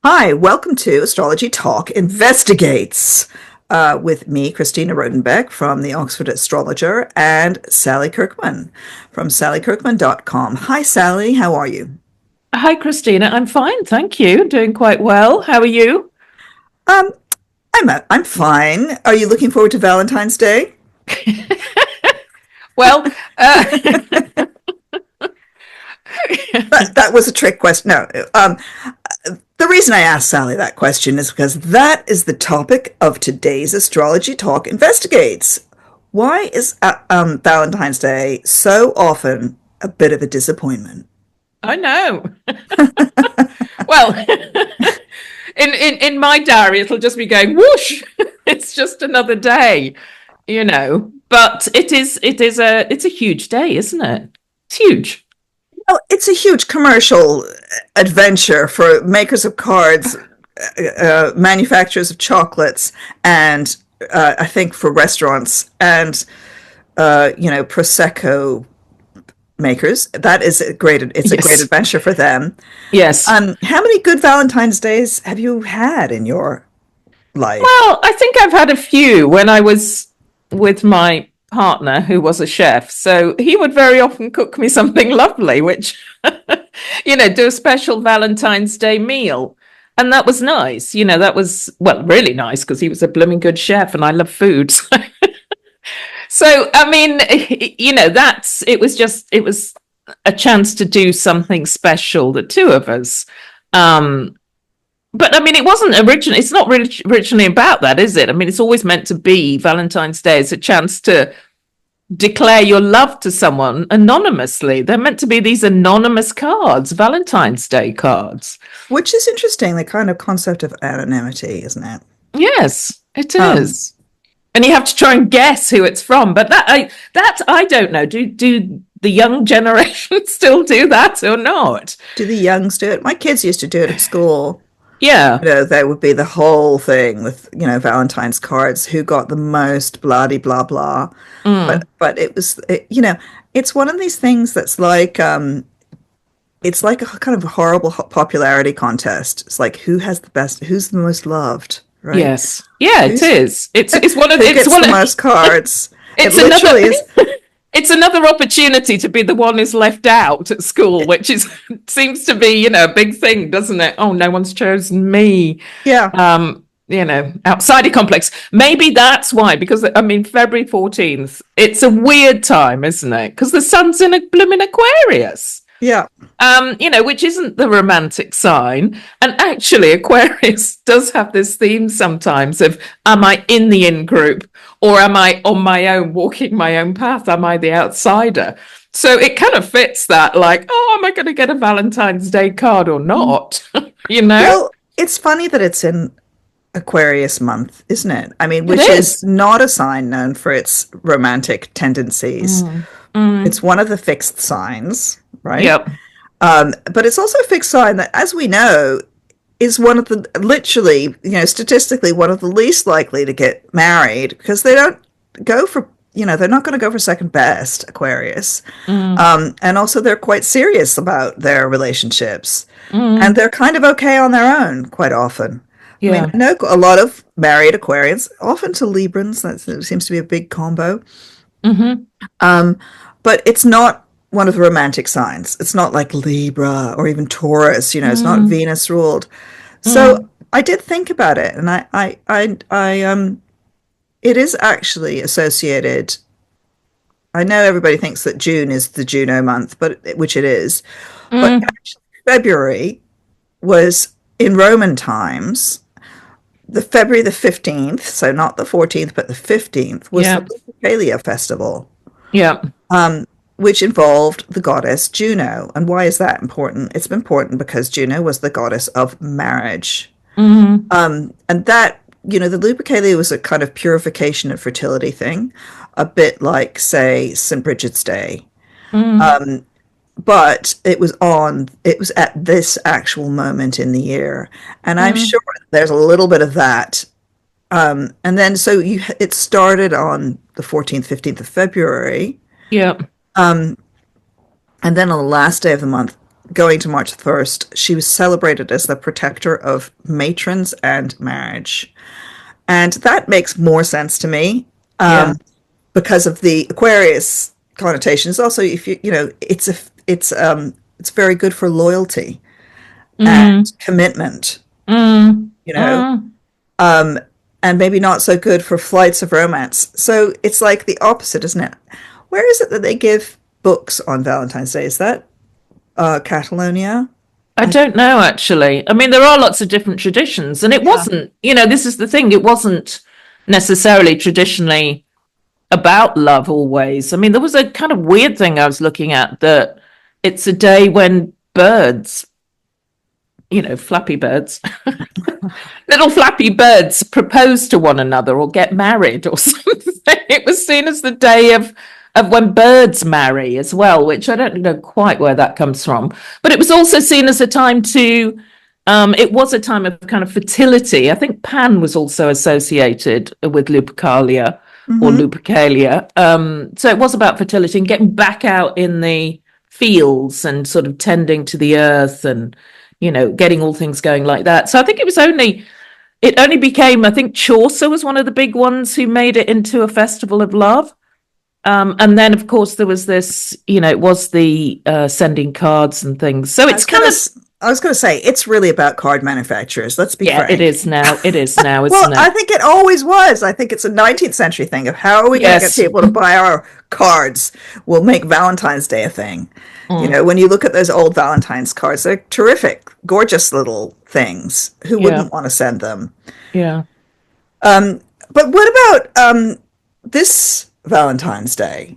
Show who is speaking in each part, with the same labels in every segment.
Speaker 1: Hi, welcome to Astrology Talk Investigates with me, Christina Rodenbeck from the Oxford Astrologer, and Sally Kirkman from sallykirkman.com. Hi, Sally, how are you?
Speaker 2: Hi, Christina. I'm fine, thank you. Doing quite well. How are you?
Speaker 1: Um, I'm fine. Are you looking forward to Valentine's Day?
Speaker 2: Well, uh,
Speaker 1: That was a trick question. No, the reason I asked Sally that question is because that is the topic of today's Astrology Talk Investigates. Why is Valentine's Day so often a bit of a disappointment?
Speaker 2: I know. Well, in my diary, it'll just be going whoosh. It's just another day, you know. But it's a huge day, isn't it? It's huge.
Speaker 1: Well, it's a huge commercial adventure for makers of cards, manufacturers of chocolates, and I think for restaurants and prosecco makers. That is a great. It's a great
Speaker 2: Yes.
Speaker 1: adventure for them.
Speaker 2: Yes.
Speaker 1: How many good Valentine's days have you had in your life?
Speaker 2: Well, I think I've had a few when I was with my partner who was a chef. So he would very often cook me something lovely, which, do a special Valentine's Day meal. And that was nice. That was, well, really nice because he was a blooming good chef and I love food. So, I mean, it was a chance to do something special, the two of us. Um, but I mean, it's not really originally about that, is it? I mean, it's always meant to be Valentine's Day as a chance to declare your love to someone anonymously. They're meant to be these anonymous cards, Valentine's Day cards.
Speaker 1: Which is interesting, the kind of concept of anonymity, isn't it?
Speaker 2: Yes, it
Speaker 1: Um,
Speaker 2: is. And you have to try and guess who it's from. But I don't know. Do the young generation still do that or not?
Speaker 1: do the youngs do it? My kids used to do it at school.
Speaker 2: Yeah.
Speaker 1: There would be the whole thing with, Valentine's cards, who got the most, blah de blah blah.
Speaker 2: Mm.
Speaker 1: But it's one of these things that's it's like a kind of horrible popularity contest. It's like who has the best, who's the most loved, right?
Speaker 2: Yes. Yeah, it
Speaker 1: Who's
Speaker 2: is. It's one of
Speaker 1: who
Speaker 2: it's
Speaker 1: gets
Speaker 2: one
Speaker 1: the
Speaker 2: of
Speaker 1: most cards? It
Speaker 2: it's
Speaker 1: literally is.
Speaker 2: another it's another opportunity to be the one who's left out at school, which is seems to be, a big thing, doesn't it? Oh, no one's chosen me.
Speaker 1: Yeah.
Speaker 2: Outsider complex. Maybe that's why, because I mean, February 14th, it's a weird time, isn't it? Because the sun's in a blooming Aquarius.
Speaker 1: Yeah.
Speaker 2: Which isn't the romantic sign. And actually, Aquarius does have this theme sometimes of, am I in the in group or am I on my own, walking my own path? Am I the outsider? So it kind of fits that, like, oh, am I going to get a Valentine's Day card or not? you know?
Speaker 1: Well, it's funny that it's in Aquarius month, isn't it? I mean,
Speaker 2: It
Speaker 1: which is
Speaker 2: is.
Speaker 1: not a sign known for its romantic tendencies.
Speaker 2: Mm. Mm.
Speaker 1: It's one of the fixed signs, right?
Speaker 2: Yep.
Speaker 1: But it's also a fixed sign that, as we know, is one of the literally, statistically, one of the least likely to get married because they don't go for, they're not going to go for second best, Aquarius.
Speaker 2: Mm.
Speaker 1: And also, they're quite serious about their relationships and
Speaker 2: Mm.
Speaker 1: they're kind of okay on their own quite often. I mean,
Speaker 2: Yeah.
Speaker 1: I know a lot of married Aquarians, often to Librans, that seems to be a big combo.
Speaker 2: Hmm.
Speaker 1: Um, but it's not one of the romantic signs. It's not like Libra or even Taurus, it's not
Speaker 2: Mm.
Speaker 1: Venus ruled. So
Speaker 2: Mm.
Speaker 1: I did think about it, and it is actually associated. I know everybody thinks that June is the Juno month, which it is, but
Speaker 2: Mm.
Speaker 1: actually February was in Roman times. The February the 15th, so not the 14th, but the 15th, was the
Speaker 2: Yeah.
Speaker 1: Lupercalia festival,
Speaker 2: Yeah.
Speaker 1: which involved the goddess Juno. And why is that important? It's important because Juno was the goddess of marriage.
Speaker 2: Mm.
Speaker 1: And that, the Lupercalia was a kind of purification and fertility thing, a bit like, say, St. Bridget's Day.
Speaker 2: Mm.
Speaker 1: But it was at this actual moment in the year. And I'm
Speaker 2: Mm.
Speaker 1: sure there's a little bit of that. And then so it started on the 14th, 15th of February.
Speaker 2: Yeah.
Speaker 1: And then on the last day of the month, going to March 1st, she was celebrated as the protector of matrons and marriage. And that makes more sense to me
Speaker 2: Yeah.
Speaker 1: because of the Aquarius connotations. Also, if it's very good for loyalty and
Speaker 2: Mm,
Speaker 1: commitment,
Speaker 2: mm,
Speaker 1: you know,
Speaker 2: mm.
Speaker 1: and maybe not so good for flights of romance. So it's like the opposite, isn't it? Where is it that they give books on Valentine's Day? Is that Catalonia?
Speaker 2: I
Speaker 1: I
Speaker 2: don't know, actually. I mean, there are lots of different traditions, and it
Speaker 1: Yeah.
Speaker 2: wasn't, this is the thing, it wasn't necessarily traditionally about love always. I mean, there was a kind of weird thing I was looking at that it's a day when birds, flappy birds, little flappy birds propose to one another or get married or something. It was seen as the day of when birds marry as well, which I don't know quite where that comes from. But it was also seen as a time to it was a time of kind of fertility. I think Pan was also associated with Lupercalia or
Speaker 1: Mm-hmm.
Speaker 2: Lupercalia. So it was about fertility and getting back out in the fields and sort of tending to the earth and, getting all things going like that. So I think it only became, I think Chaucer was one of the big ones who made it into a festival of love. And then, of course, there was this, it was the sending cards and things. So
Speaker 1: I
Speaker 2: it's
Speaker 1: was
Speaker 2: kind
Speaker 1: gonna,
Speaker 2: of,
Speaker 1: I was gonna say it's really about card manufacturers. Let's be
Speaker 2: yeah, it
Speaker 1: frank.
Speaker 2: is now. It is now,
Speaker 1: Well,
Speaker 2: isn't
Speaker 1: I
Speaker 2: it?
Speaker 1: think it always was. I think it's a 19th century thing of how are we going to get
Speaker 2: Yes.
Speaker 1: people to buy our cards? We'll make Valentine's Day a thing.
Speaker 2: Mm,
Speaker 1: When you look at those old Valentine's cards, they're terrific, gorgeous little things. Who
Speaker 2: yeah.
Speaker 1: wouldn't want to send them?
Speaker 2: Yeah.
Speaker 1: But what about this Valentine's Day?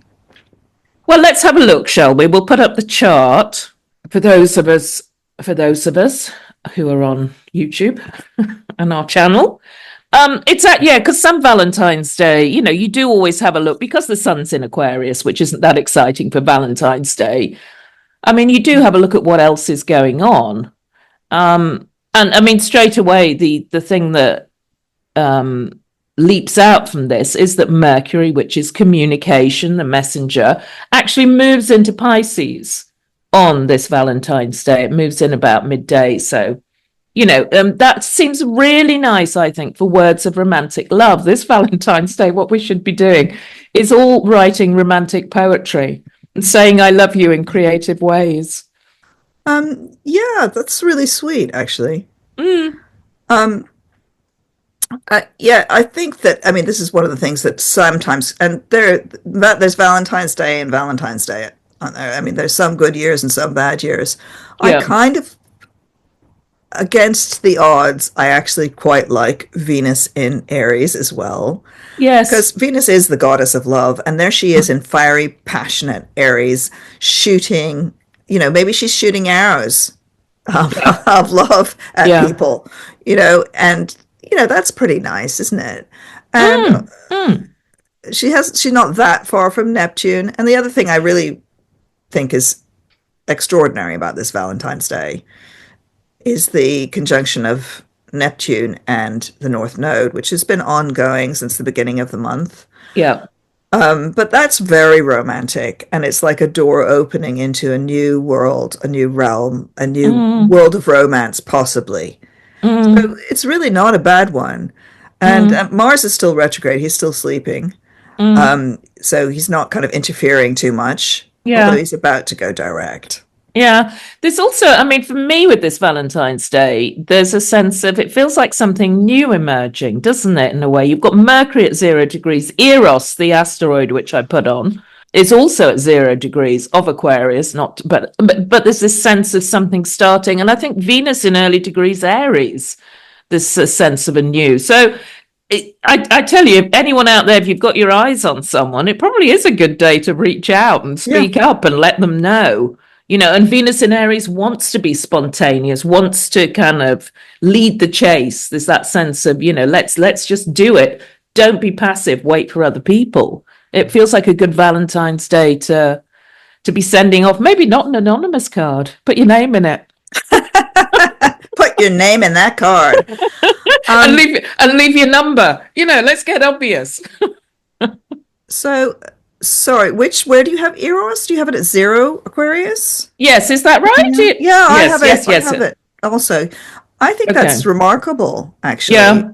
Speaker 2: Well, let's have a look, shall we? We'll put up the chart for those of us who are on YouTube and our channel. It's at yeah, because some Valentine's Day, you do always have a look because the sun's in Aquarius, which isn't that exciting for Valentine's Day. I mean, you do have a look at what else is going on. And I mean, straight away, the thing that um, leaps out from this is that Mercury, which is communication, the messenger, actually moves into Pisces on this Valentine's Day. It moves in about midday. So, that seems really nice, I think, for words of romantic love. This Valentine's Day, what we should be doing is all writing romantic poetry and saying, I love you in creative ways.
Speaker 1: Yeah, that's really sweet, actually.
Speaker 2: Mm,
Speaker 1: Yeah, I think that, I mean, this is one of the things that sometimes, and there's Valentine's Day and Valentine's Day on there. I mean, there's some good years and some bad years. I
Speaker 2: yeah.
Speaker 1: kind of, against the odds, I actually quite like Venus in Aries as well, because
Speaker 2: Yes.
Speaker 1: Venus is the goddess of love, and there she is in fiery, passionate Aries, shooting, maybe she's shooting arrows
Speaker 2: Yeah.
Speaker 1: of love at
Speaker 2: Yeah.
Speaker 1: people, and that's pretty nice, isn't it? And
Speaker 2: Mm, mm,
Speaker 1: she's not that far from Neptune. And the other thing I really think is extraordinary about this Valentine's Day is the conjunction of Neptune and the North Node, which has been ongoing since the beginning of the month.
Speaker 2: yeah.
Speaker 1: But that's very romantic, and it's like a door opening into a new world, a new realm, a new
Speaker 2: Mm,
Speaker 1: world of romance, possibly.
Speaker 2: mm,
Speaker 1: So it's really not a bad one. And
Speaker 2: mm,
Speaker 1: Mars is still retrograde. He's still sleeping.
Speaker 2: mm.
Speaker 1: So he's not kind of interfering too much, although
Speaker 2: Yeah.
Speaker 1: he's about to go direct.
Speaker 2: Yeah. There's also, I mean, for me with this Valentine's Day, there's a sense of it feels like something new emerging, doesn't it? In a way, you've got Mercury at 0 degrees. Eros, the asteroid which I put on, is also at 0 degrees of Aquarius. Not, but there's this sense of something starting, and I think Venus in early degrees Aries. This sense of a new. So I tell you, if anyone out there, if you've got your eyes on someone, it probably is a good day to reach out and
Speaker 1: Yeah.
Speaker 2: speak up and let them know. And Venus in Aries wants to be spontaneous, wants to kind of lead the chase. There's that sense of, let's just do it. Don't be passive, wait for other people. It feels like a good Valentine's Day to be sending off, maybe not an anonymous card, put your name in it.
Speaker 1: Put your name in that card.
Speaker 2: and
Speaker 1: Um,
Speaker 2: leave and leave your number. Let's get obvious.
Speaker 1: so Sorry, where do you have Eros? Do you have it at 0 Aquarius?
Speaker 2: Yes, is that right?
Speaker 1: Yeah, yeah, I
Speaker 2: Yes,
Speaker 1: have it.
Speaker 2: yes,
Speaker 1: I
Speaker 2: yes.
Speaker 1: have it also. I think
Speaker 2: Okay.
Speaker 1: that's remarkable, actually.
Speaker 2: Yeah,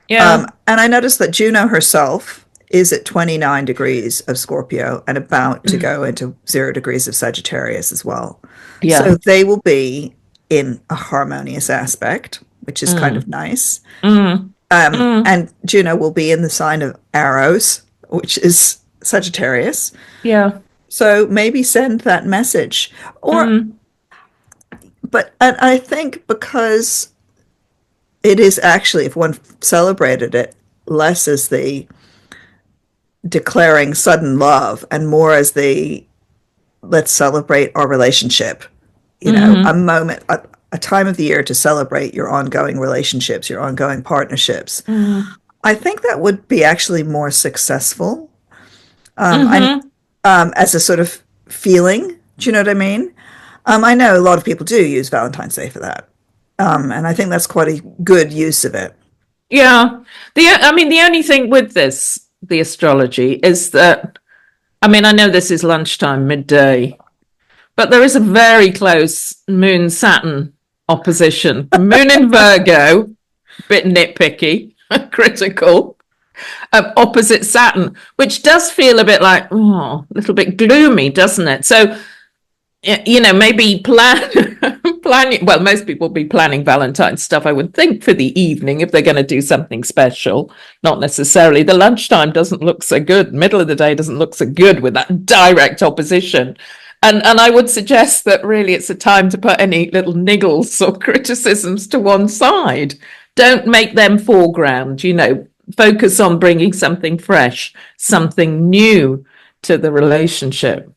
Speaker 2: yeah.
Speaker 1: And I noticed that Juno herself is at 29 degrees of Scorpio and about to go into 0 degrees of Sagittarius as well. So
Speaker 2: Yeah.
Speaker 1: they will be in a harmonious aspect, which is kind of
Speaker 2: Mm,
Speaker 1: nice.
Speaker 2: mm, mm,
Speaker 1: And Juno will be in the sign of Arrows, which is Sagittarius.
Speaker 2: yeah.
Speaker 1: So maybe send that message. Or,
Speaker 2: Mm,
Speaker 1: but and I think because it is actually, if one celebrated it less as the declaring sudden love and more as the let's celebrate our relationship, a
Speaker 2: mm,
Speaker 1: moment, a time of the year to celebrate your ongoing relationships, your ongoing partnerships.
Speaker 2: mm,
Speaker 1: I think that would be actually more successful. I
Speaker 2: mm-hmm.
Speaker 1: as a sort of feeling. Do you know what I mean? I know a lot of people do use Valentine's Day for that, and I think that's quite a good use of it.
Speaker 2: Yeah. I mean, the only thing with this, the astrology, is that, I mean, I know this is lunchtime, midday, but there is a very close Moon Saturn opposition. Moon in Virgo, bit nitpicky, critical, opposite Saturn, which does feel a bit like, oh, a little bit gloomy, doesn't it? So, maybe plan. Well, most people will be planning Valentine's stuff, I would think, for the evening if they're going to do something special. Not necessarily. The lunchtime doesn't look so good. Middle of the day doesn't look so good with that direct opposition. And I would suggest that really it's a time to put any little niggles or criticisms to one side. Don't make them foreground. Focus on bringing something fresh, something new to the relationship.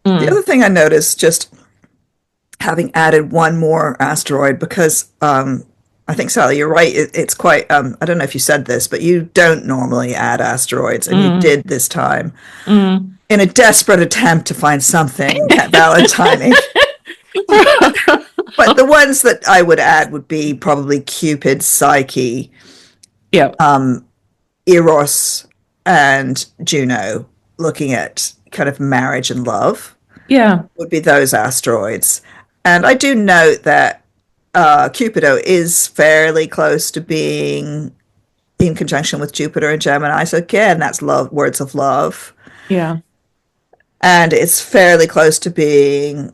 Speaker 1: The
Speaker 2: Mm,
Speaker 1: other thing I noticed, just having added one more asteroid, because I think, Sally, you're right. It's quite, I don't know if you said this, but you don't normally add asteroids, and you
Speaker 2: mm,
Speaker 1: did this time
Speaker 2: mm.
Speaker 1: in a desperate attempt to find something Valentine. But the ones that I would add would be probably Cupid, Psyche,
Speaker 2: Yeah,
Speaker 1: Eros, and Juno, looking at kind of marriage and love,
Speaker 2: yeah,
Speaker 1: would be those asteroids. And I do note that Cupido is fairly close to being in conjunction with Jupiter and Gemini. So again, that's love, words of love.
Speaker 2: yeah.
Speaker 1: And it's fairly close to being,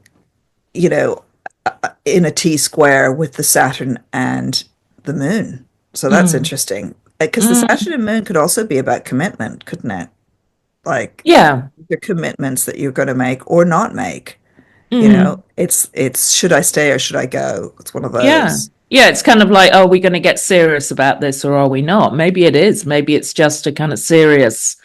Speaker 1: you know, in a T square with the Saturn and the Moon. So that's
Speaker 2: Mm,
Speaker 1: interesting. Because the
Speaker 2: mm,
Speaker 1: Saturn and Moon could also be about commitment, couldn't it? Like
Speaker 2: yeah.
Speaker 1: the commitments that you're going to make or not make.
Speaker 2: Mm,
Speaker 1: It's should I stay or should I go? It's one of
Speaker 2: yeah.
Speaker 1: those.
Speaker 2: Yeah, it's kind of like, are we going to get serious about this or are we not? Maybe it is. Maybe it's just a kind of serious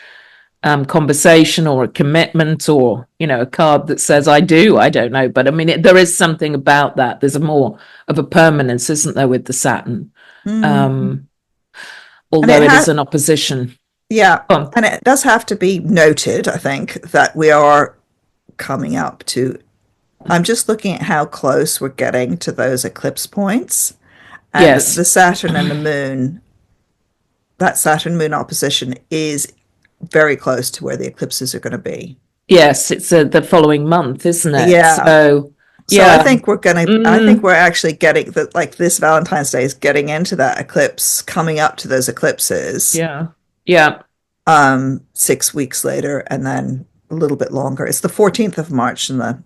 Speaker 2: conversation or a commitment or, a card that says I do. I don't know. But I mean, there is something about that. There's a more of a permanence, isn't there, with the Saturn?
Speaker 1: Mm.
Speaker 2: Um,
Speaker 1: And
Speaker 2: although
Speaker 1: it
Speaker 2: it is
Speaker 1: has,
Speaker 2: an opposition.
Speaker 1: yeah,
Speaker 2: Oh,
Speaker 1: and it does have to be noted, I think, that we are coming up to. I'm just looking at how close we're getting to those eclipse points, and the
Speaker 2: yes.
Speaker 1: Saturn and the Moon. That Saturn Moon opposition is very close to where the eclipses are going to be.
Speaker 2: Yes, it's the following month, isn't it?
Speaker 1: Yeah.
Speaker 2: So,
Speaker 1: So I
Speaker 2: yeah.
Speaker 1: think I think
Speaker 2: Mm,
Speaker 1: we're actually getting that, like this Valentine's Day is getting into that eclipse, coming up to those eclipses,
Speaker 2: yeah. Yeah.
Speaker 1: 6 weeks later, and then a little bit longer. It's the 14th of March and the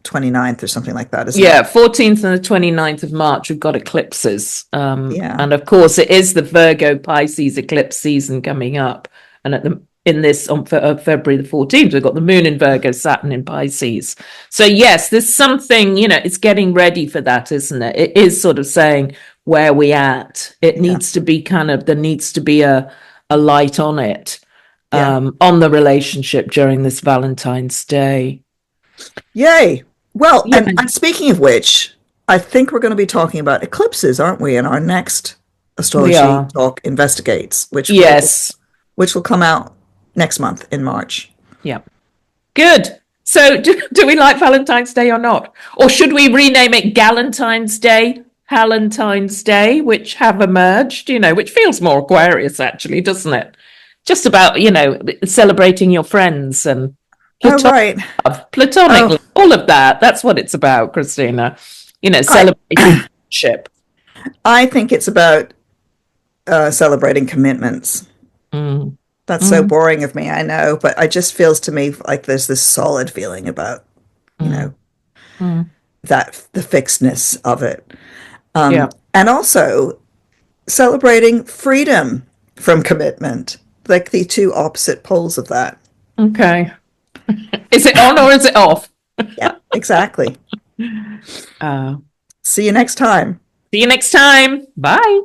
Speaker 1: 29th or something like that, isn't it?
Speaker 2: Yeah, 14th and the 29th of March, we've got eclipses.
Speaker 1: Yeah.
Speaker 2: And of course, it is the Virgo Pisces eclipse season coming up. And in this on February the 14th, we've got the moon in Virgo, Saturn in Pisces. So, yes, there's something, it's getting ready for that, isn't it? It is sort of saying where we at. It
Speaker 1: Yeah.
Speaker 2: needs to be there needs to be a light on it,
Speaker 1: Yeah.
Speaker 2: on the relationship during this Valentine's Day.
Speaker 1: Yay. Well,
Speaker 2: Yeah,
Speaker 1: and speaking of which, I think we're going to be talking about eclipses, aren't we, in our next
Speaker 2: we
Speaker 1: Astrology
Speaker 2: are.
Speaker 1: Talk Investigates,
Speaker 2: Yes.
Speaker 1: which will come out next month in March.
Speaker 2: Yeah. Good. So, do we like Valentine's Day or not? Or should we rename it Galentine's Day, Halentine's Day, which have emerged, which feels more Aquarius, actually, doesn't it? just about, celebrating your friends and
Speaker 1: Oh,
Speaker 2: platonic
Speaker 1: right.
Speaker 2: love, platonic
Speaker 1: Oh,
Speaker 2: love, all of that. That's what it's about, Christina.
Speaker 1: I
Speaker 2: Celebrating friendship.
Speaker 1: I think it's about celebrating commitments.
Speaker 2: Mm,
Speaker 1: That's so
Speaker 2: mm,
Speaker 1: boring of me, I know, but it just feels to me like there's this solid feeling about, you
Speaker 2: mm,
Speaker 1: know,
Speaker 2: mm.
Speaker 1: that the fixedness of it.
Speaker 2: Yeah.
Speaker 1: And also celebrating freedom from commitment, like the two opposite poles of that.
Speaker 2: Okay. Is it on or is it off?
Speaker 1: Yep, exactly.
Speaker 2: Uh,
Speaker 1: See you next time.
Speaker 2: See you next time. Bye.